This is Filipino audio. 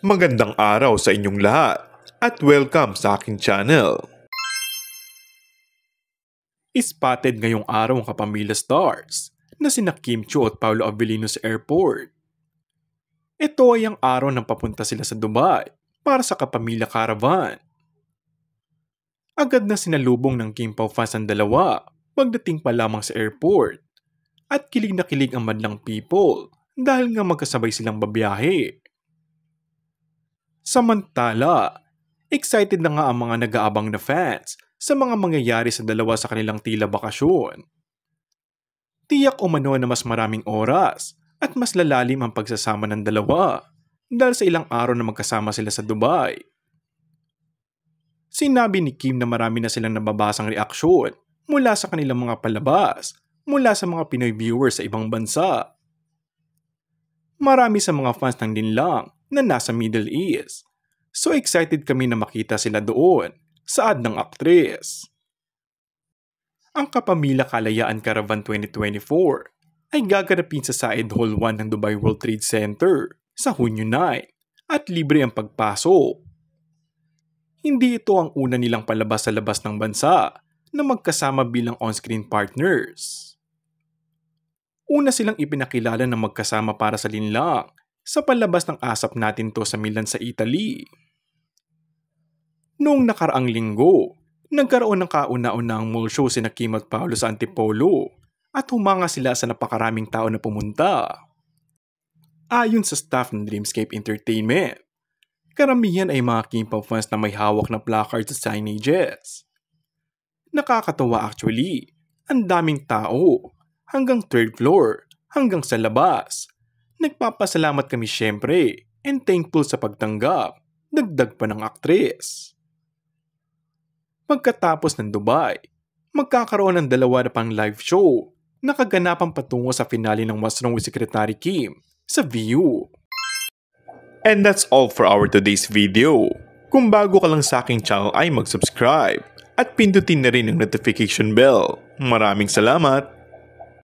Magandang araw sa inyong lahat at welcome sa aking channel. Spotted ngayong araw ang kapamilya stars na sina Kim Chiu at Paolo Avellino sa airport. Ito ay ang araw nang papunta sila sa Dubai para sa kapamilya caravan. Agad na sinalubong ng Kim Pao fans ang dalawa pagdating pa lamang sa airport at kilig na kilig ang madlang people dahil nga magkasabay silang babiyahe. Samantala, excited na nga ang mga nag-aabang na fans sa mga mangyayari sa dalawa sa kanilang tila bakasyon. Tiyak umano na mas maraming oras at mas lalalim ang pagsasama ng dalawa dahil sa ilang araw na magkasama sila sa Dubai. Sinabi ni Kim na marami na silang nababasang reaksyon mula sa kanilang mga palabas mula sa mga Pinoy viewers sa ibang bansa. Marami sa mga fans ng Linlang na nasa Middle East. So excited kami na makita sila doon, saad ng aktres. Ang Kapamilya Kalayaan Caravan 2024 ay gaganapin sa Said Hall 1 ng Dubai World Trade Center sa Hunyo 9 at libre ang pagpasok. Hindi ito ang una nilang palabas sa labas ng bansa na magkasama bilang on-screen partners. Una silang ipinakilala na magkasama para sa Linlang sa palabas ng Asap Natin To sa Milan sa Italy. Noong nakaraang linggo, nagkaroon ng kauna-unahang mall show sina Kim at Paolo sa Antipolo at humanga sila sa napakaraming tao na pumunta. Ayon sa staff ng Dreamscape Entertainment, karamihan ay mga Kim Pao fans na may hawak na placards at signages. Nakakatawa actually, ang daming tao, hanggang third floor, hanggang sa labas. Nagpapasalamat kami syempre and thankful sa pagtanggap, dagdag pa ng aktres. Pagkatapos ng Dubai, magkakaroon ng dalawa na pang live show na kaganapang patungo sa finale ng What's Wrong with Secretary Kim sa VU. And that's all for our today's video. Kung bago ka lang sa aking channel ay mag-subscribe at pindutin na rin ang notification bell. Maraming salamat!